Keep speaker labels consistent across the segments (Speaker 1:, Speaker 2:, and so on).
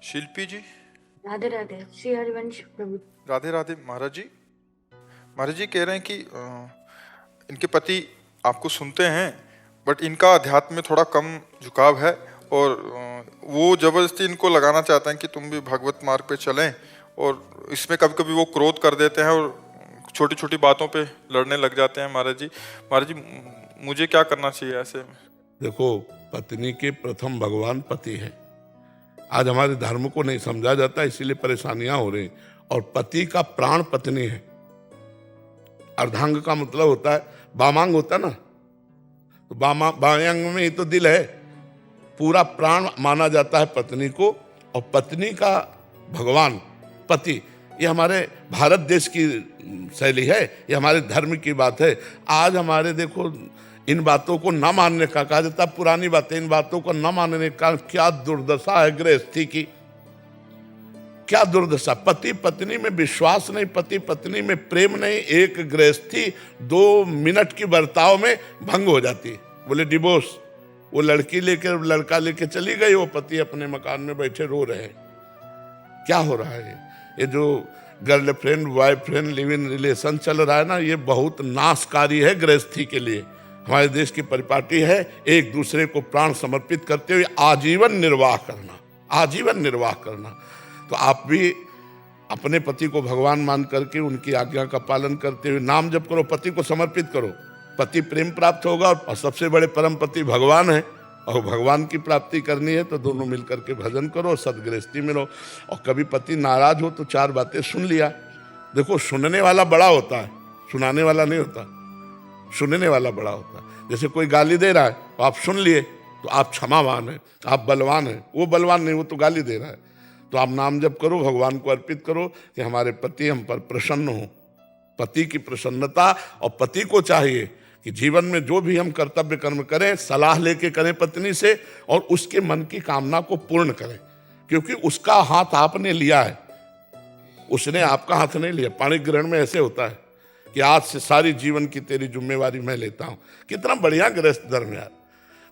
Speaker 1: शिल्पी जी।
Speaker 2: राधे राधे। श्री हरिवंश प्रभु।
Speaker 1: राधे राधे महाराज जी। महाराज जी कह रहे हैं कि इनके पति आपको सुनते हैं, बट इनका अध्यात्म में थोड़ा कम झुकाव है, और वो जबरदस्ती इनको लगाना चाहते हैं कि तुम भी भगवत मार्ग पे चलें, और इसमें कभी कभी वो क्रोध कर देते हैं और छोटी छोटी बातों पे लड़ने लग जाते हैं। महाराज जी मुझे क्या करना चाहिए ऐसे में?
Speaker 3: देखो, पत्नी के प्रथम भगवान पति है। आज हमारे धर्म को नहीं समझा जाता, इसीलिए परेशानियां हो रही। और पति का प्राण पत्नी है। अर्धांग का मतलब होता है, वामांग होता है ना, तो बाएं अंग में ही तो दिल है। पूरा प्राण माना जाता है पत्नी को, और पत्नी का भगवान पति, ये हमारे भारत देश की शैली है, ये हमारे धर्म की बात है। आज हमारे देखो, इन बातों को न मानने का, कहा जाता पुरानी बातें, इन बातों को न मानने का क्या दुर्दशा है गृहस्थी की, क्या दुर्दशा। पति पत्नी में विश्वास नहीं, पति पत्नी में प्रेम नहीं, एक गृहस्थी 2 मिनट की बर्ताव में भंग हो जाती है। बोले डिवोर्स, वो लड़की लेकर लड़का लेके चली गई, वो पति अपने मकान में बैठे रो रहे हैं। क्या हो रहा है? ये जो girlfriend boyfriend live in relation चल रहा है ना, ये बहुत नाशकारी है गृहस्थी के लिए। हमारे देश की परिपाटी है एक दूसरे को प्राण समर्पित करते हुए आजीवन निर्वाह करना, आजीवन निर्वाह करना। तो आप भी अपने पति को भगवान मान करके उनकी आज्ञा का पालन करते हुए नाम जप करो, पति को समर्पित करो, पति प्रेम प्राप्त होगा। और सबसे बड़े परम पति भगवान है, और भगवान की प्राप्ति करनी है तो दोनों मिलकर के भजन करो, सदगृहस्थी में रहो। और कभी पति नाराज हो तो 4 बातें सुन लिया। देखो, सुनने वाला बड़ा होता है, सुनाने वाला नहीं होता। सुनने वाला बड़ा होता है। जैसे कोई गाली दे रहा है तो आप सुन लिए तो आप क्षमावान हैं, आप बलवान हैं। वो बलवान नहीं, वो तो गाली दे रहा है। तो आप नाम जप करो, भगवान को अर्पित करो कि हमारे पति हम पर प्रसन्न हो। पति की प्रसन्नता, और पति को चाहिए कि जीवन में जो भी हम कर्तव्य कर्म करें, सलाह लेके करें पत्नी से, और उसके मन की कामना को पूर्ण करें, क्योंकि उसका हाथ आपने लिया है, उसने आपका हाथ नहीं लिया। पाणी ग्रहण में ऐसे होता है कि आज से सारी जीवन की तेरी जिम्मेवारी मैं लेता हूं। कितना बढ़िया गृहस्थ धर्म यार।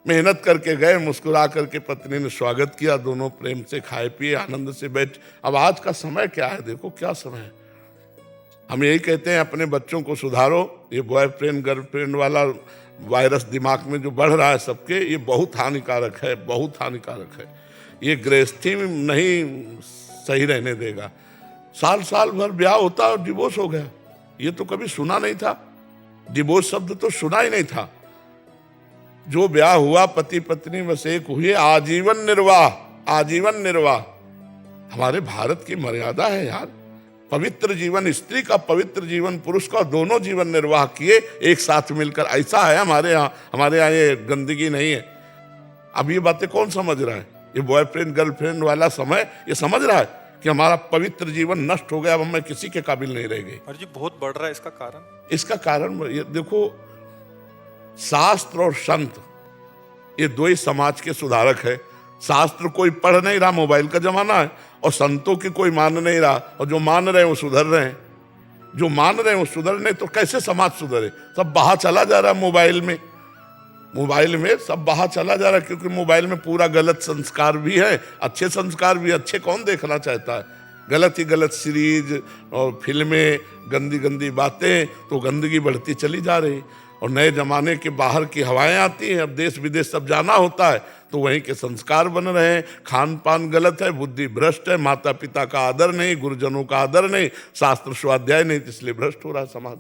Speaker 3: मेहनत करके गए, मुस्कुरा करके पत्नी ने स्वागत किया, दोनों प्रेम से खाए पिए, आनंद से बैठ। अब आज का समय क्या है, देखो क्या समय है। हम यही कहते हैं अपने बच्चों को सुधारो। ये बॉयफ्रेंड गर्लफ्रेंड वाला वायरस दिमाग में जो बढ़ रहा है सबके, ये बहुत हानिकारक है, बहुत हानिकारक है। ये गृहस्थी में नहीं सही रहने देगा। साल साल भर ब्याह होता और डिवोर्स हो गया, ये तो कभी सुना नहीं था। डिवोर्स शब्द तो सुना ही नहीं था। जो ब्याह हुआ, पति पत्नी बस एक हुए, आजीवन निर्वाह, आजीवन निर्वाह। हमारे भारत की मर्यादा है यार। पवित्र जीवन स्त्री का, पवित्र जीवन पुरुष का, दोनों जीवन निर्वाह किए एक साथ मिलकर। ऐसा है हमारे यहाँ ये गंदगी नहीं है। अब ये बातें कौन समझ रहा है? ये बॉयफ्रेंड गर्लफ्रेंड वाला समय ये समझ रहा है कि हमारा पवित्र जीवन नष्ट हो गया, अब मैं किसी के काबिल नहीं रह गई।
Speaker 1: महाराज जी बहुत बढ़ रहा है, इसका कारण?
Speaker 3: इसका कारण ये देखो, शास्त्र और संत ये 2 ही समाज के सुधारक है। शास्त्र कोई पढ़ नहीं रहा, मोबाइल का जमाना है, और संतों की कोई मान नहीं रहा, और जो मान रहे हैं वो सुधर रहे हैं। जो मान रहे हैं वो सुधर नहीं, तो कैसे समाज सुधरे? सब बाहर चला जा रहा है मोबाइल में, मोबाइल में सब बाहर चला जा रहा है, क्योंकि मोबाइल में पूरा गलत संस्कार भी है, अच्छे संस्कार भी। अच्छे कौन देखना चाहता है? गलत ही गलत सीरीज और फिल्में, गंदी गंदी बातें, तो गंदगी बढ़ती चली जा रही। और नए जमाने के बाहर की हवाएं आती हैं। अब देश विदेश सब जाना होता है तो वहीं के संस्कार बन रहे हैं। खान पान गलत है, बुद्धि भ्रष्ट है, माता पिता का आदर नहीं, गुरुजनों का आदर नहीं, शास्त्र स्वाध्याय नहीं, इसलिए भ्रष्ट हो रहा है समाज।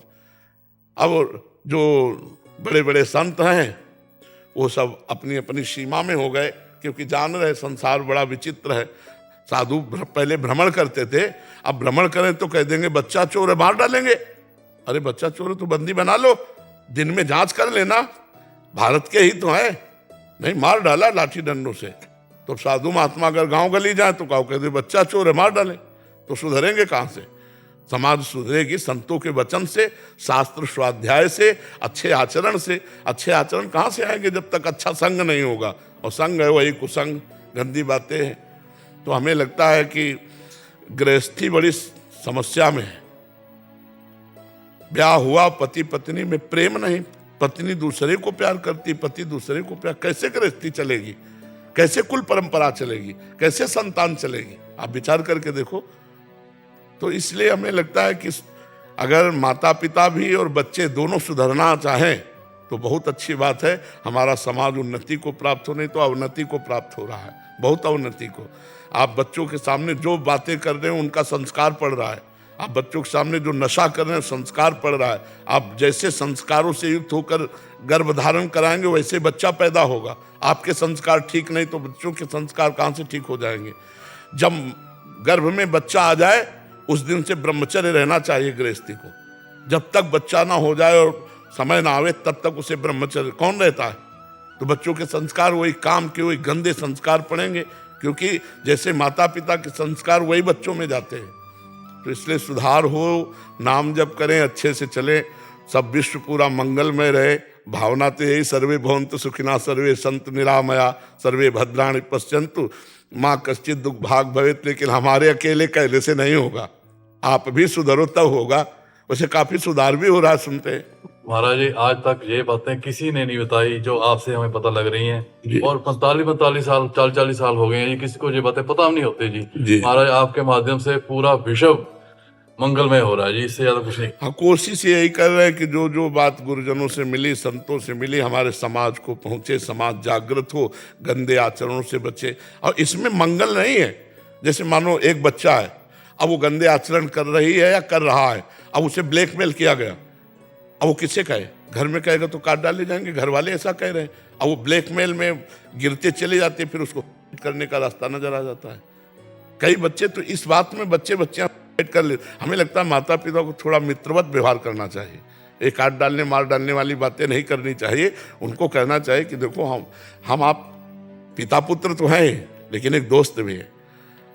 Speaker 3: अब जो बड़े बड़े संत हैं वो सब अपनी अपनी सीमा में हो गए, क्योंकि जान रहे संसार बड़ा विचित्र है। साधु पहले भ्रमण करते थे, अब भ्रमण करें तो कह देंगे बच्चा चोर है, मार डालेंगे। अरे बच्चा चोर है तो बंदी बना लो, दिन में जांच कर लेना, भारत के ही तो है। नहीं, मार डाला लाठी डंडों से। तो साधु महात्मा अगर गांव गली जाए तो गाँव कहते बच्चा चोर है, मार डालें। तो सुधरेंगे कहाँ से? समाज सुधरेगी संतों के वचन से, शास्त्र स्वाध्याय से, अच्छे आचरण से। अच्छे आचरण कहाँ से आएंगे जब तक अच्छा संग नहीं होगा? और संग है वही कुसंग, गंदी बातें हैं। तो हमें लगता है कि गृहस्थी बड़ी समस्या में है। ब्याह हुआ, पति पत्नी में प्रेम नहीं, पत्नी दूसरे को प्यार करती, पति दूसरे को प्यार, कैसे गृहस्थी चलेगी? कैसे कुल परंपरा चलेगी, कैसे संतान चलेगी? आप विचार करके देखो। तो इसलिए हमें लगता है कि अगर माता पिता भी और बच्चे दोनों सुधरना चाहें तो बहुत अच्छी बात है। हमारा समाज उन्नति को प्राप्त हो, नहीं तो अवनति को प्राप्त हो रहा है, बहुत अवनति को। आप बच्चों के सामने जो बातें कर रहे हैं उनका संस्कार पड़ रहा है। आप बच्चों के सामने जो नशा कर रहे हैं संस्कार पड़ रहा है। आप जैसे संस्कारों से युक्त होकर गर्भ धारण कराएंगे वैसे बच्चा पैदा होगा। आपके संस्कार ठीक नहीं तो बच्चों के संस्कार कहाँ से ठीक हो जाएंगे? जब गर्भ में बच्चा आ जाए उस दिन से ब्रह्मचर्य रहना चाहिए गृहस्थी को। जब तक बच्चा ना हो जाए और समय ना आवे तब तक उसे ब्रह्मचर्य कौन रहता है? तो बच्चों के संस्कार वही काम के वही गंदे संस्कार पड़ेंगे, क्योंकि जैसे माता पिता के संस्कार वही बच्चों में जाते हैं। तो इसलिए सुधार हो, नाम जप करें, अच्छे से चलें, सब विश्व पूरा मंगलमय रहे। भावना तो यही, सर्वे भवन्तु सुखिनः, सर्वे सन्तु निरामया, सर्वे भद्राणि पश्यन्तु माँ कश्चित् दुख भाग भवेत। लेकिन हमारे अकेले कहने से नहीं होगा, आप भी सुधरो तब होगा। वैसे काफी सुधार भी हो रहा है, सुनते हैं।
Speaker 4: महाराज जी, आज तक ये बातें किसी ने नहीं बताई जो आपसे हमें पता लग रही हैं। और 45 साल 40 साल हो गए हैं, ये किसी को ये बातें पता नहीं होती जी। महाराज आपके माध्यम से पूरा विश्व मंगलमय हो रहा है जी, इससे ज्यादा कुछ नहीं।
Speaker 3: हाँ, कोशिश यही कर रहे हैं कि जो जो बात गुरुजनों से मिली, संतों से मिली, हमारे समाज को पहुंचे, समाज जागृत हो, गंदे आचरणों से बचे। और इसमें मंगल नहीं है। जैसे मानो एक बच्चा है, अब वो गंदे आचरण कर रही है या कर रहा है, अब उसे ब्लैकमेल किया गया, अब वो किसे कहे? घर में कहेगा तो काट डाले जाएंगे, घर वाले ऐसा कह रहे हैं। अब वो ब्लैकमेल में गिरते चले जाते, फिर उसको करने का रास्ता नजर आ जाता है। कई बच्चे तो इस बात में बच्चियां कर ले। हमें लगता है माता पिता को थोड़ा मित्रवत व्यवहार करना चाहिए। एक काट डालने मार डालने वाली बातें नहीं करनी चाहिए। उनको कहना चाहिए कि देखो हम आप पिता पुत्र तो हैं, लेकिन एक दोस्त भी है।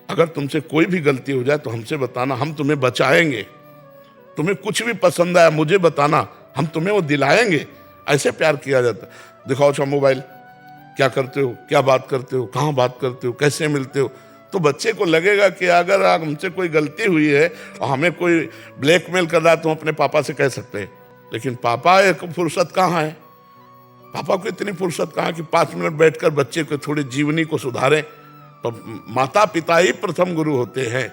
Speaker 3: अगर तुमसे कोई भी गलती हो जाए तो हमसे बताना, हम तुम्हें बचाएंगे। तुम्हें कुछ भी पसंद आया मुझे बताना, हम तुम्हें वो दिलाएंगे। ऐसे प्यार किया जाता है। दिखाओ अच्छा मोबाइल, क्या करते हो, क्या बात करते हो, कहाँ बात करते हो, कैसे मिलते हो? तो बच्चे को लगेगा कि अगर हमसे कोई गलती हुई है और हमें कोई ब्लैकमेल कर रहा है तो हम अपने पापा से कह सकते हैं। लेकिन पापा एक फुर्सत कहाँ है? पापा को इतनी फुर्सत कहाँ कि 5 मिनट बैठकर बच्चे को थोड़ी जीवनी को सुधारें? तो माता पिता ही प्रथम गुरु होते हैं।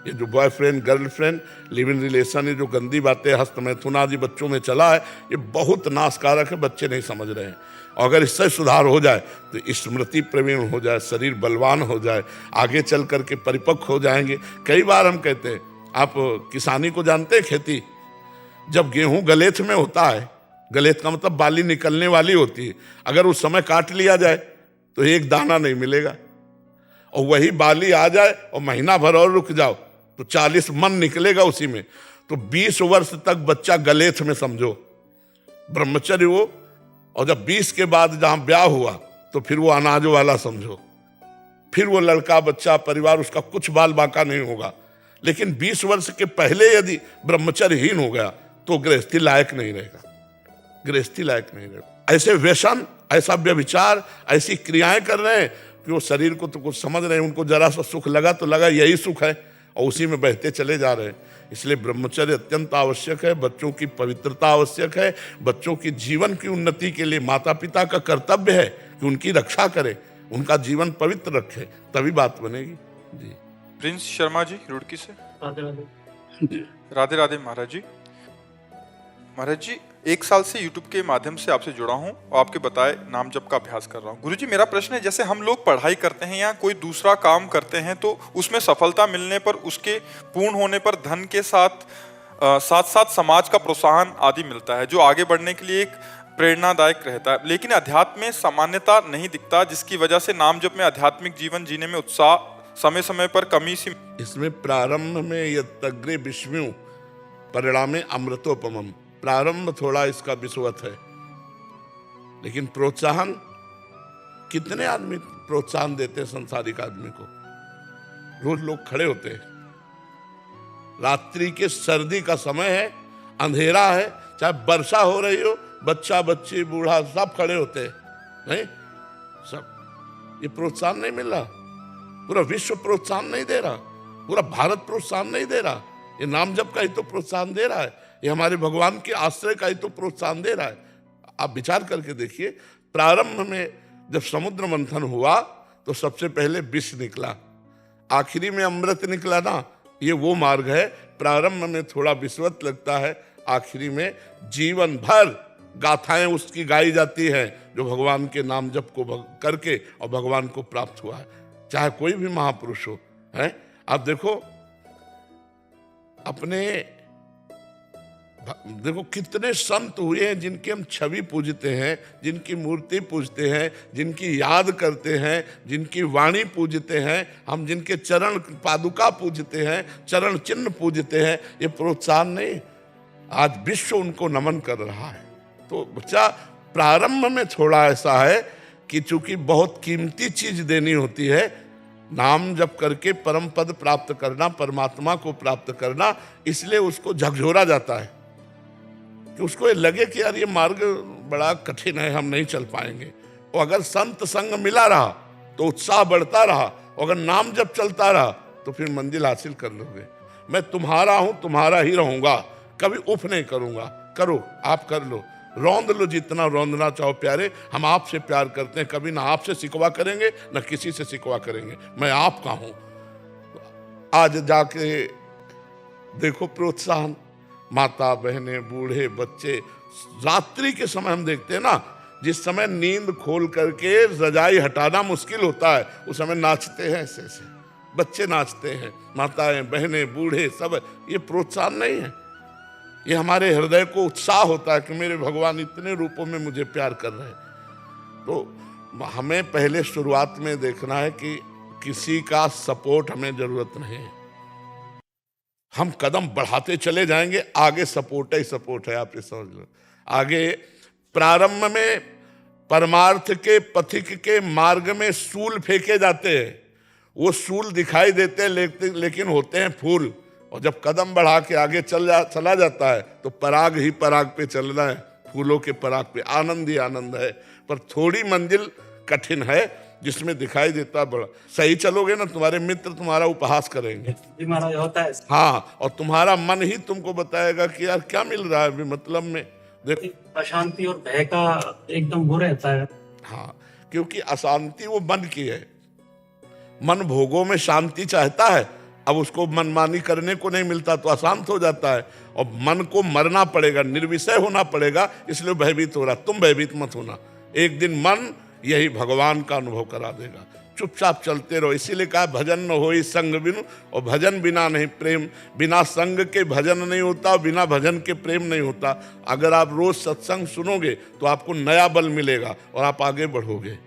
Speaker 3: ये जो boyfriend girlfriend live in relation, ये जो गंदी बातें हस्त मैथुन आदि बच्चों में चला है, ये बहुत नाशकारक है। बच्चे नहीं समझ रहे हैं। और अगर इससे सुधार हो जाए तो स्मृति प्रवीण हो जाए, शरीर बलवान हो जाए, आगे चल करके परिपक्व हो जाएंगे। कई बार हम कहते हैं, आप किसानी को जानते हैं, खेती, जब गेहूं गलेथ में होता है, गलेथ का मतलब बाली निकलने वाली होती है, अगर उस समय काट लिया जाए तो एक दाना नहीं मिलेगा। और वही बाली आ जाए और महीना भर और रुक जाओ तो 40 मन निकलेगा उसी में। तो 20 वर्ष तक बच्चा गलेथ में समझो, ब्रह्मचर्य वो। और जब 20 के बाद जहां ब्याह हुआ तो फिर वो अनाजों वाला समझो। फिर वो लड़का बच्चा परिवार उसका कुछ बाल बाका नहीं होगा। लेकिन 20 वर्ष के पहले यदि ब्रह्मचर्यहीन हो गया तो गृहस्थी लायक नहीं रहेगा, गृहस्थी लायक नहीं रहेगा। ऐसे व्यसन, ऐसा व्यभिचार, ऐसी क्रियाएं कर रहे हैं कि वो शरीर को तो कुछ समझ रहे हैं। उनको जरा सा सुख लगा तो लगा यही सुख है, और उसी में बहते चले जा रहे हैं। इसलिए ब्रह्मचर्य अत्यंत आवश्यक है। बच्चों की पवित्रता आवश्यक है। बच्चों की जीवन की उन्नति के लिए माता पिता का कर्तव्य है कि उनकी रक्षा करें, उनका जीवन पवित्र रखें, तभी बात बनेगी। जी।
Speaker 1: प्रिंस शर्मा जी रुड़की से।
Speaker 4: राधे राधे।
Speaker 1: राधे राधे महाराज जी। महाराज जी, 1 साल से YouTube के माध्यम से आपसे जुड़ा हूँ और आपके बताए नाम जप का अभ्यास कर रहा हूँ। गुरुजी, मेरा प्रश्न है, जैसे हम लोग पढ़ाई करते हैं या कोई दूसरा काम करते हैं तो उसमें सफलता मिलने पर, उसके पूर्ण होने पर धन के साथ साथ समाज का प्रोत्साहन आदि मिलता है, जो आगे बढ़ने के लिए एक प्रेरणादायक रहता है। लेकिन अध्यात्म में सामान्यता नहीं दिखता, जिसकी वजह से नाम जप में आध्यात्मिक जीवन जीने में उत्साह समय समय पर कमी सी।
Speaker 3: इसमें प्रारंभ में यत्तग्रे विष्णु परिणामे अमृतोपमम, प्रारंभ थोड़ा इसका विषवत है, लेकिन प्रोत्साहन, कितने आदमी प्रोत्साहन देते हैं संसारिक आदमी को? रोज लोग खड़े होते हैं, रात्रि के सर्दी का समय है, अंधेरा है, चाहे वर्षा हो रही हो, बच्चा बच्ची बूढ़ा सब खड़े होते हैं, नहीं सब। ये प्रोत्साहन नहीं मिल रहा, पूरा विश्व प्रोत्साहन नहीं दे रहा, पूरा भारत प्रोत्साहन नहीं दे रहा। ये नाम जप का ही तो प्रोत्साहन दे रहा है, ये हमारे भगवान के आश्रय का ही तो प्रोत्साहन दे रहा है। आप विचार करके देखिए, प्रारंभ में जब समुद्र मंथन हुआ तो सबसे पहले विष निकला, आखिरी में अमृत निकला ना। ये वो मार्ग है, प्रारंभ में थोड़ा विश्वत लगता है, आखिरी में जीवन भर गाथाएं उसकी गाई जाती हैं जो भगवान के नाम जप को करके और भगवान को प्राप्त हुआ है, चाहे कोई भी महापुरुष हो। है आप देखो, अपने देखो कितने संत हुए हैं जिनकी हम छवि पूजते हैं, जिनकी मूर्ति पूजते हैं, जिनकी याद करते हैं, जिनकी वाणी पूजते हैं, हम जिनके चरण पादुका पूजते हैं, चरण चिन्ह पूजते हैं। ये प्रोत्साहन नहीं, आज विश्व उनको नमन कर रहा है। तो बच्चा प्रारंभ में थोड़ा ऐसा है कि चूंकि बहुत कीमती चीज देनी होती है, नाम जप करके परम पद प्राप्त करना, परमात्मा को प्राप्त करना, इसलिए उसको झकझोरा जाता है कि उसको ये लगे कि यार ये मार्ग बड़ा कठिन है, हम नहीं चल पाएंगे। और अगर संत संग मिला रहा तो उत्साह बढ़ता रहा, और अगर नाम जप चलता रहा तो फिर मंजिल हासिल कर लोगे। मैं तुम्हारा हूं, तुम्हारा ही रहूंगा, कभी उफ नहीं करूंगा। करो, आप कर लो, रौंद लो जितना रौंदना चाहो प्यारे, हम आपसे प्यार करते हैं, कभी ना आपसे सिकवा करेंगे ना किसी से सिकवा करेंगे, मैं आपका हूं। आज जाके देखो प्रोत्साहन, माता बहनें बूढ़े बच्चे, रात्रि के समय हम देखते हैं ना, जिस समय नींद खोल करके रजाई हटाना मुश्किल होता है, उस समय नाचते हैं, ऐसे ऐसे बच्चे नाचते हैं, माताएं बहनें बूढ़े सब। ये प्रोत्साहन नहीं है, ये हमारे हृदय को उत्साह होता है कि मेरे भगवान इतने रूपों में मुझे प्यार कर रहे हैं। तो हमें पहले शुरुआत में देखना है कि किसी का सपोर्ट हमें जरूरत नहीं है, हम कदम बढ़ाते चले जाएंगे, आगे सपोर्ट ही सपोर्ट है, आप ये समझ लो। आगे प्रारंभ में परमार्थ के पथिक के मार्ग में सूल फेंके जाते हैं, वो सूल दिखाई देते हैं लेकिन होते हैं फूल। और जब कदम बढ़ा के आगे चला जाता है तो पराग ही पराग पे चलना है, फूलों के पराग पे, आनंद ही आनंद है। पर थोड़ी मंजिल कठिन है जिसमें दिखाई देता बड़ा। सही चलोगे ना, तुम्हारे मित्र तुम्हारा उपहास करेंगे,
Speaker 5: होता है।
Speaker 3: हाँ, और तुम्हारा मन ही तुमको बताएगा कि यार क्या मिल रहा है मतलब में। देखो
Speaker 5: अशांति और भय का एकदम वो रहता है।
Speaker 3: हाँ, क्योंकि अशांति वो मन की है, मन भोगों में शांति चाहता है, अब उसको मनमानी करने को नहीं मिलता तो अशांत हो जाता है, और मन को मरना पड़ेगा, निर्विषय होना पड़ेगा, इसलिए भयभीत हो रहा। तुम भयभीत मत होना, एक दिन मन यही भगवान का अनुभव करा देगा। चुपचाप चलते रहो, इसीलिए कहा भजन न होई संग बिनु, और भजन बिना नहीं प्रेम, बिना संग के भजन नहीं होता, बिना भजन के प्रेम नहीं होता। अगर आप रोज सत्संग सुनोगे तो आपको नया बल मिलेगा और आप आगे बढ़ोगे।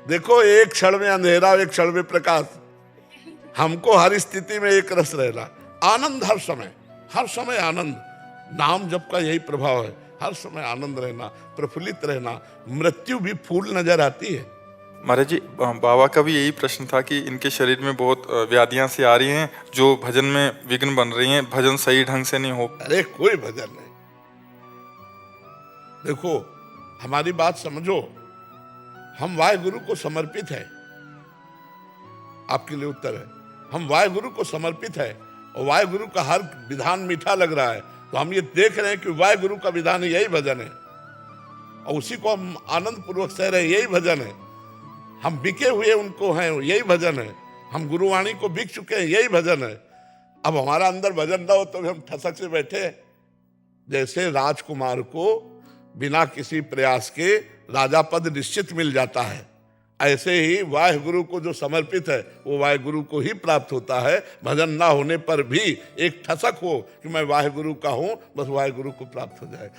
Speaker 3: देखो, एक क्षण में अंधेरा, एक क्षण में प्रकाश, हमको हर स्थिति में एक रस रहना, आनंद हर समय आनंद। नाम जप का यही प्रभाव है, हर समय आनंद रहना, प्रफुल्लित रहना। मृत्यु भी फूल नजर आती है।
Speaker 1: महाराज जी, बाबा का भी यही प्रश्न था कि इनके शरीर में बहुत व्याधियां सी आ रही हैं जो भजन में विघ्न बन रही हैं, भजन सही ढंग से नहीं हो।
Speaker 3: अरे कोई भजन नहीं। देखो हमारी बात समझो, हम वाहेगुरु को समर्पित है। आपके लिए उत्तर है, हम वाहेगुरु को समर्पित है, और वाहेगुरु का हर विधान मीठा लग रहा है, तो हम ये देख रहे हैं कि वाहेगुरु का विधान यही भजन है, और उसी को हम आनंद पूर्वक सह रहे हैं, यही भजन है। हम बिके हुए उनको हैं, यही भजन है। हम गुरुवाणी को बिक चुके हैं, यही भजन है। अब हमारा अंदर भजन ना हो तो हम ठसक से बैठे हैं। जैसे राजकुमार को बिना किसी प्रयास के राजा पद निश्चित मिल जाता है, ऐसे ही वाहेगुरु को जो समर्पित है वो वाहेगुरु को ही प्राप्त होता है। भजन ना होने पर भी एक ठसक हो कि मैं वाहेगुरु का हूं, बस वाहेगुरु को प्राप्त हो जाए।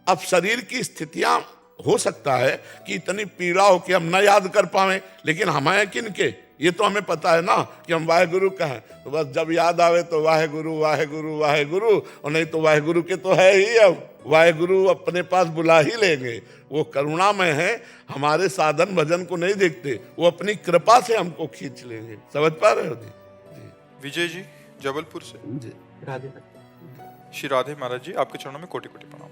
Speaker 3: अब शरीर की स्थितियां हो सकता है कि इतनी पीड़ा हो कि हम न याद कर पाए, लेकिन हमें किनके, ये तो हमें पता है ना कि हम वाहेगुरु का हैं। तो बस जब याद आवे तो वाहेगुरु वाहेगुरु वाहेगुरु, और नहीं तो वाहेगुरु के तो है ही, अब वाहेगुरु अपने पास बुला ही लेंगे। वो करुणामय है, हमारे साधन भजन को नहीं देखते, वो अपनी कृपा से हमको खींच लेंगे। समझ पा रहे हो जी?
Speaker 1: विजय जी जबलपुर से
Speaker 5: जी, राधे
Speaker 1: श्री राधे। महाराज जी, आपके चरणों में कोटि कोटि प्रणाम।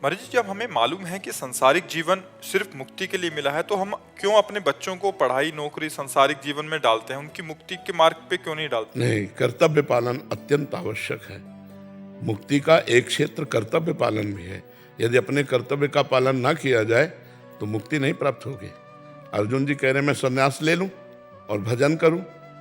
Speaker 1: महाराज जी, जब हमें मालूम है कि संसारिक जीवन सिर्फ मुक्ति के लिए मिला है, तो हम क्यों अपने बच्चों को पढ़ाई नौकरी संसारिक जीवन में डालते हैं, उनकी मुक्ति के मार्ग पे क्यों नहीं डालते?
Speaker 3: नहीं, कर्तव्य पालन अत्यंत आवश्यक है। मुक्ति का एक क्षेत्र कर्तव्य पालन भी है। यदि अपने कर्तव्य का पालन ना किया जाए तो मुक्ति नहीं प्राप्त होगी। अर्जुन जी कह रहे मैं संन्यास ले लूं, और भजन करूं।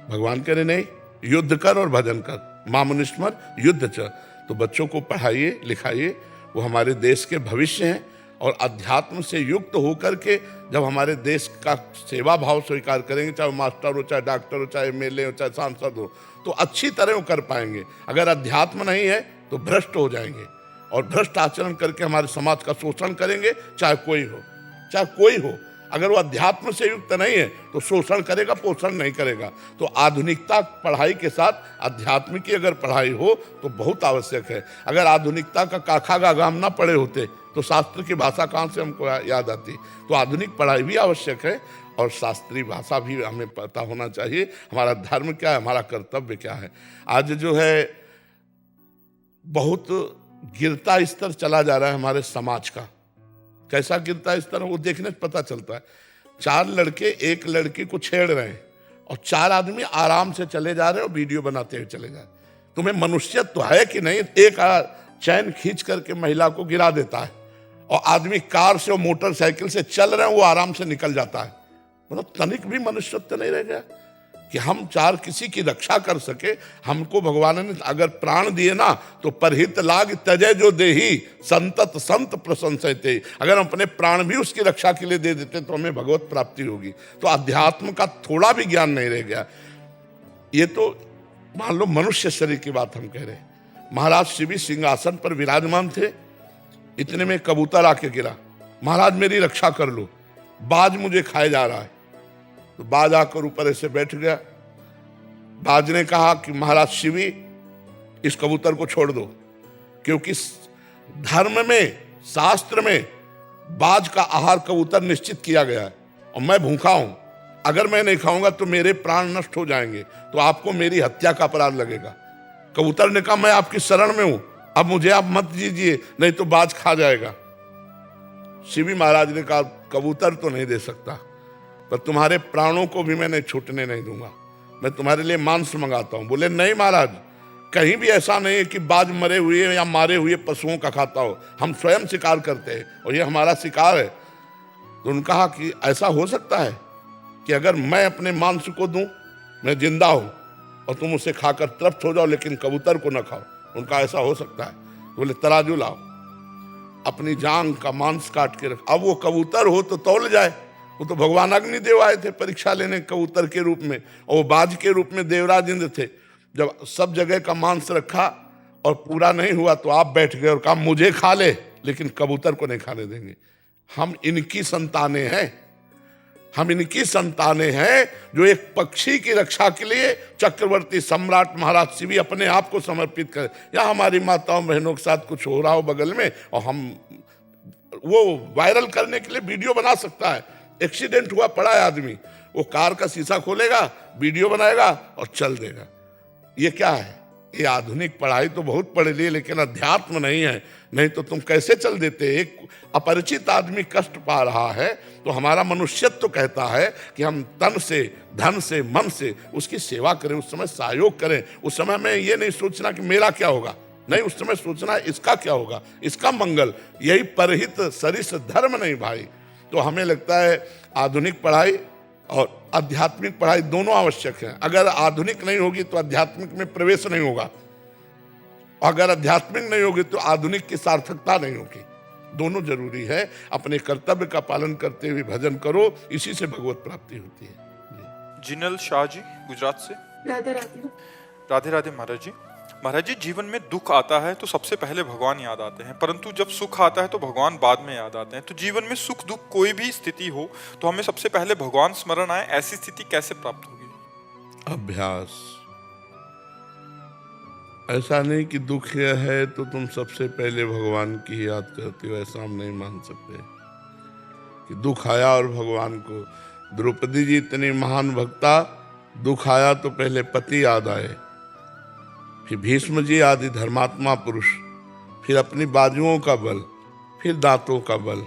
Speaker 3: भगवान कह रहे नहीं, युद्ध कर और भजन कर, मामुनिस्मर युद्ध च। तो बच्चों को पढ़ाइए लिखाइए, वो हमारे देश के भविष्य हैं। और अध्यात्म से युक्त होकर के जब हमारे देश का सेवा भाव स्वीकार करेंगे, चाहे वो मास्टर हो, चाहे डॉक्टर हो, चाहे एमएलए हो, चाहे सांसद हो, तो अच्छी तरह वो कर पाएंगे। अगर अध्यात्म नहीं है तो भ्रष्ट हो जाएंगे, और भ्रष्ट आचरण करके हमारे समाज का शोषण करेंगे, चाहे कोई हो, चाहे कोई हो। अगर वो अध्यात्म से युक्त नहीं है तो शोषण करेगा, पोषण नहीं करेगा। तो आधुनिकता पढ़ाई के साथ अध्यात्म की अगर पढ़ाई हो तो बहुत आवश्यक है। अगर आधुनिकता का काखा गागाम ना पढ़े होते तो शास्त्र की भाषा कहाँ से हमको याद आती। तो आधुनिक पढ़ाई भी आवश्यक है, और शास्त्रीय भाषा भी हमें पता होना चाहिए। हमारा धर्म क्या है, हमारा कर्तव्य क्या है। आज जो है बहुत गिरता स्तर चला जा रहा है हमारे समाज का। कैसा गिरता स्तर है वो देखने से पता चलता है। 4 लड़के एक लड़की को छेड़ रहे हैं और 4 आदमी आराम से चले जा रहे हैं और वीडियो बनाते हुए चले जा रहे हैं। तुम्हें मनुष्यत्व तो है कि नहीं? एक चैन खींच करके महिला को गिरा देता है, और आदमी कार से और मोटरसाइकिल से चल रहे हैं, वो आराम से निकल जाता है। मतलब तनिक भी मनुष्यत्व नहीं रह गया कि हम 4 किसी की रक्षा कर सके। हमको भगवान ने अगर प्राण दिए ना तो परहित लाग तजय जो देही संतत संत प्रशंसते। अगर हम अपने प्राण भी उसकी रक्षा के लिए दे देते तो हमें भगवत प्राप्ति होगी। तो अध्यात्म का थोड़ा भी ज्ञान नहीं रह गया। ये तो मान लो मनुष्य शरीर की बात हम कह रहे हैं। महाराज शिव सिंहासन पर विराजमान थे, इतने में कबूतर आके गिरा। महाराज मेरी रक्षा कर लो, बाज मुझे खाए जा रहा है। तो बाज आकर ऊपर ऐसे बैठ गया। बाज ने कहा कि महाराज शिवी इस कबूतर को छोड़ दो, क्योंकि धर्म में शास्त्र में बाज का आहार कबूतर निश्चित किया गया है, और मैं भूखा हूं। अगर मैं नहीं खाऊंगा तो मेरे प्राण नष्ट हो जाएंगे, तो आपको मेरी हत्या का अपराध लगेगा। कबूतर ने कहा मैं आपकी शरण में हूं, अब मुझे आप मत दीजिए, नहीं तो बाज खा जाएगा। शिवी महाराज ने कहा कबूतर तो नहीं दे सकता, पर तुम्हारे प्राणों को भी मैं छूटने नहीं दूंगा। मैं तुम्हारे लिए मांस मंगाता हूं। बोले नहीं महाराज, कहीं भी ऐसा नहीं है कि बाज मरे हुए या मारे हुए पशुओं का खाता हो। हम स्वयं शिकार करते हैं और ये हमारा शिकार है। तो उन्होंने कहा कि ऐसा हो सकता है कि अगर मैं अपने मांस को दूं, मैं जिंदा हूं और तुम उसे खाकर तृप्त हो जाओ, लेकिन कबूतर को न खाओ। उनका ऐसा हो सकता है। बोले तराजू लाओ, अपनी जांग का मांस काट के रख। अब वो कबूतर हो तो तौल जाए। वो तो भगवान अग्निदेव आए थे परीक्षा लेने कबूतर के रूप में, और वो बाज के रूप में देवराज इंद्र थे। जब सब जगह का मांस रखा और पूरा नहीं हुआ तो आप बैठ गए और कहा मुझे खा ले, लेकिन कबूतर को नहीं खाने देंगे। हम इनकी संतानें हैं, हम इनकी संतानें हैं जो एक पक्षी की रक्षा के लिए चक्रवर्ती सम्राट महाराज शिवी अपने आप को समर्पित करें। या हमारी माताओं बहनों के साथ कुछ हो रहा हो बगल में, और हम वो वायरल करने के लिए वीडियो बना सकता है। एक्सीडेंट हुआ पड़ा है आदमी, वो कार का शीशा खोलेगा, वीडियो बनाएगा और चल देगा। ये क्या है? ये आधुनिक पढ़ाई तो बहुत पढ़ ली, लेकिन अध्यात्म नहीं है। नहीं तो तुम कैसे चल देते? एक अपरिचित आदमी कष्ट पा रहा है तो हमारा मनुष्यत्व तो कहता है कि हम तन से, धन से, मन से उसकी सेवा करें, उस समय सहयोग करें। उस समय में ये नहीं सोचना कि मेरा क्या होगा, नहीं, उस समय सोचना है इसका क्या होगा, इसका मंगल। यही परहित सरिस धर्म नहीं भाई। तो हमें लगता है आधुनिक पढ़ाई और आध्यात्मिक पढ़ाई दोनों आवश्यक है। अगर आधुनिक नहीं होगी तो आध्यात्मिक में प्रवेश नहीं होगा, अगर आध्यात्मिक नहीं होगी तो आधुनिक की सार्थकता नहीं होगी। दोनों जरूरी है। अपने कर्तव्य का पालन करते हुए भजन करो, इसी से भगवत प्राप्ति होती है।
Speaker 1: जिनल शाह जी गुजरात से।
Speaker 2: राधे राधे।
Speaker 1: राधे राधे महाराज जी। महाराज जी, जीवन में दुख आता है तो सबसे पहले भगवान याद आते हैं, परंतु जब सुख आता है तो भगवान बाद में याद आते हैं। तो जीवन में सुख दुख कोई भी स्थिति हो तो हमें सबसे पहले भगवान स्मरण आए, ऐसी स्थिति कैसे प्राप्त होगी?
Speaker 3: अभ्यास। ऐसा नहीं कि दुख है तो तुम सबसे पहले भगवान की याद करते हो, ऐसा हम नहीं मान सकते कि दुख आया और भगवान को। द्रौपदी जी इतनी महान भक्ता, दुख आया तो पहले पति याद आए, फिर भीष्म जी आदि धर्मात्मा पुरुष, फिर अपनी बाजुओं का बल, फिर दांतों का बल,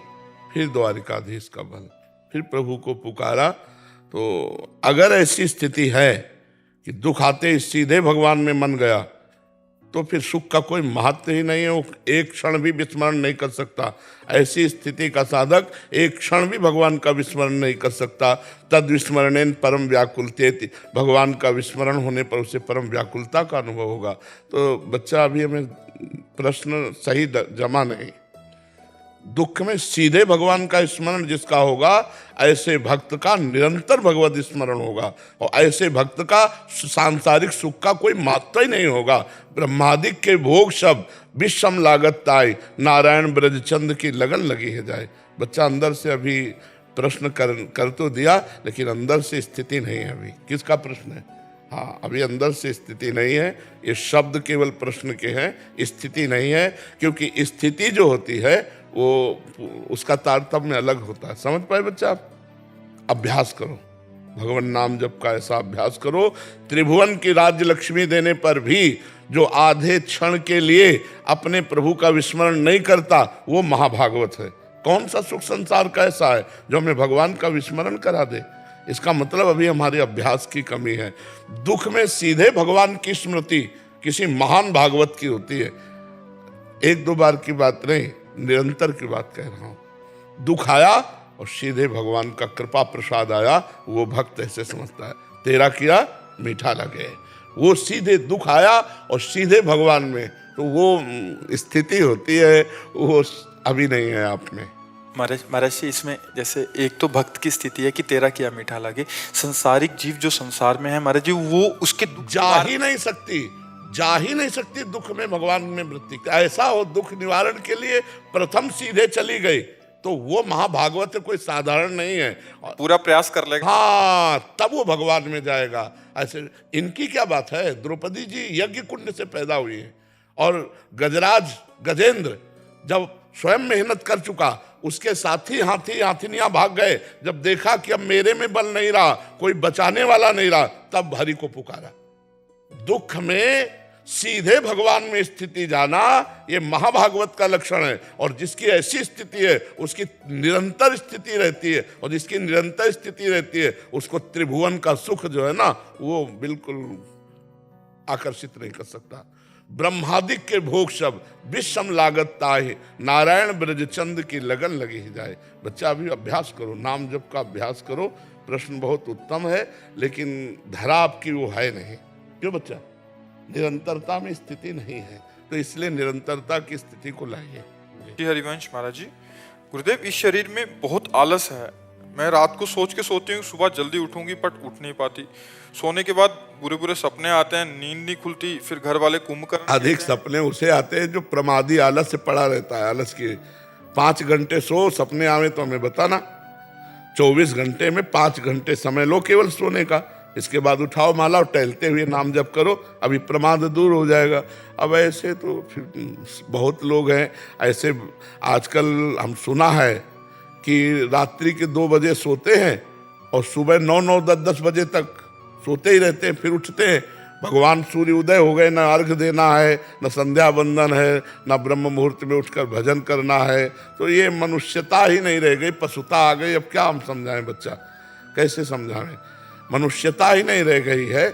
Speaker 3: फिर द्वारिकाधीश का बल, फिर प्रभु को पुकारा। तो अगर ऐसी स्थिति है कि दुख आते ही सीधे भगवान में मन गया तो फिर सुख का कोई महत्व ही नहीं है, वो एक क्षण भी विस्मरण नहीं कर सकता। ऐसी स्थिति का साधक एक क्षण भी भगवान का विस्मरण नहीं कर सकता। तद विस्मरणेन परम व्याकुलतेति, भगवान का विस्मरण होने पर उसे परम व्याकुलता का अनुभव होगा। तो बच्चा अभी हमें प्रश्न सही जमा नहीं। दुख में सीधे भगवान का स्मरण जिसका होगा, ऐसे भक्त का निरंतर भगवत स्मरण होगा, और ऐसे भक्त का सांसारिक सुख का कोई महत्व ही नहीं होगा। ब्रह्मादिक के भोग शब्द विषम लागत ताई, नारायण ब्रजचंद की लगन लगी है जाए। बच्चा अंदर से अभी प्रश्न कर तो दिया, लेकिन अंदर से स्थिति नहीं है। अभी किसका प्रश्न है? हाँ, अभी अंदर से स्थिति नहीं है। ये शब्द केवल प्रश्न के हैं, स्थिति नहीं है। क्योंकि स्थिति जो होती है वो उसका तारतम्य अलग होता है। समझ पाए बच्चा? अभ्यास करो, भगवान नाम जप का ऐसा अभ्यास करो। त्रिभुवन की राज्य लक्ष्मी देने पर भी जो आधे क्षण के लिए अपने प्रभु का विस्मरण नहीं करता, वो महाभागवत है। कौन सा सुख संसार का ऐसा है जो हमें भगवान का विस्मरण करा दे? इसका मतलब अभी हमारे अभ्यास की कमी है। दुख में सीधे भगवान की स्मृति किसी महान भागवत की होती है। एक दो बार की बात नहीं, निरंतर की बात कह रहा हूं। दुख आया और सीधे भगवान का कृपा प्रसाद आया, वो भक्त ऐसे समझता है तेरा किया मीठा लगे। वो सीधे दुख आया और सीधे भगवान में, तो वो स्थिति होती है, वो अभी नहीं है आप में।
Speaker 6: महाराज जी, इसमें जैसे एक तो भक्त की स्थिति है कि तेरा किया मीठा लगे। संसारिक जीव जो संसार में है महाराज जी, वो उसके
Speaker 3: जा ही नहीं सकती दुख में भगवान में वृत्ति। ऐसा हो दुख निवारण के लिए प्रथम सीधे चली गई, तो वो महाभागवत कोई साधारण नहीं है।
Speaker 6: पूरा प्रयास कर लेगा,
Speaker 3: हाँ, तब वो भगवान में जाएगा। ऐसे इनकी क्या बात है? द्रौपदी जी यज्ञ कुंड से पैदा हुई है, और गजराज गजेंद्र जब स्वयं मेहनत कर चुका, उसके साथी हाथिनियां भाग गए। जब देखा कि अब मेरे में बल नहीं रहा, कोई बचाने वाला नहीं रहा, तब हरि को पुकारा। दुख में सीधे भगवान में स्थिति जाना, ये महाभागवत का लक्षण है। और जिसकी ऐसी स्थिति है उसकी निरंतर स्थिति रहती है, और जिसकी निरंतर स्थिति रहती है उसको त्रिभुवन का सुख जो है ना, वो बिल्कुल आकर्षित नहीं कर सकता। ब्रह्मादिक के भोग शब्द विषम लागत ताहि, नारायण ब्रजचंद की लगन लगी ही जाए। बच्चा अभी अभ्यास करो, नाम जप का अभ्यास करो। प्रश्न बहुत उत्तम है, लेकिन धरा आपकी वो है नहीं। क्यों बच्चा? निरंतरता में स्थिति नहीं है, तो इसलिए निरंतरता की स्थिति को लाइए।
Speaker 1: जी हरिवंश महाराज जी, गुरुदेव, इस शरीर में बहुत आलस है। मैं रात को सोच के सोती हूँ सुबह जल्दी उठूंगी, बट उठ नहीं पाती। सोने के बाद बुरे बुरे सपने आते हैं, नींद नहीं खुलती। फिर घर वाले कुंभकर्ण
Speaker 3: अधिक सपने उसे आते हैं जो प्रमादी आलस से पड़ा रहता है। आलस की 5 घंटे सो, सपने आवे तो हमें बताना। 24 घंटे में 5 घंटे समय लो केवल सोने का, इसके बाद उठाओ माला और टहलते हुए नाम जप करो, अभी प्रमाद दूर हो जाएगा। अब ऐसे तो फिर बहुत लोग हैं ऐसे। आजकल हम सुना है कि रात्रि के 2 बजे सोते हैं और सुबह 9, 10 बजे तक सोते ही रहते हैं, फिर उठते हैं। भगवान सूर्य उदय हो गए, न अर्घ देना है, न संध्या बंदन है, न ब्रह्म मुहूर्त में उठकर भजन करना है। तो ये मनुष्यता ही नहीं रह गई, पशुता आ गई। अब क्या हम समझाएं बच्चा, कैसे समझाएं? मनुष्यता ही नहीं रह गई है।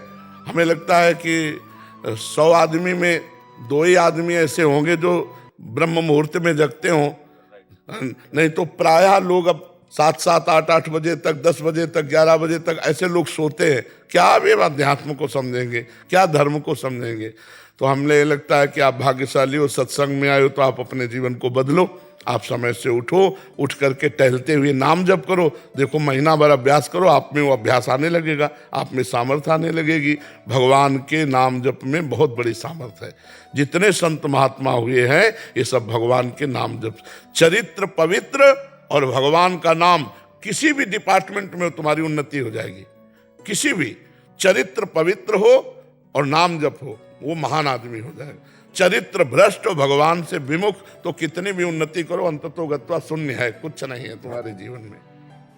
Speaker 3: हमें लगता है कि 100 आदमी में 2 ही आदमी ऐसे होंगे जो ब्रह्म मुहूर्त में जगते हों, नहीं तो प्रायः लोग अब 7, 8 बजे तक, 10 बजे तक, 11 बजे तक ऐसे लोग सोते हैं। क्या वे अध्यात्म को समझेंगे? क्या धर्म को समझेंगे? तो हमें लगता है कि आप भाग्यशाली हो, सत्संग में आए हो, तो आप अपने जीवन को बदलो। आप समय से उठो, उठ करके टहलते हुए नाम जप करो। देखो, महीना भर अभ्यास करो, आप में वो अभ्यास आने लगेगा, आप में सामर्थ्य आने लगेगी। भगवान के नाम जप में बहुत बड़ी सामर्थ्य है। जितने संत महात्मा हुए हैं ये सब भगवान के नाम जप। चरित्र पवित्र और भगवान का नाम, किसी भी डिपार्टमेंट में तुम्हारी उन्नति हो जाएगी। किसी भी चरित्र पवित्र हो और नाम जप हो, वो महान आदमी हो जाएगा। चरित्र भ्रष्ट और भगवान से विमुख, तो कितनी भी उन्नति करो अंततोगत्वा शून्य है, कुछ नहीं है तुम्हारे जीवन में।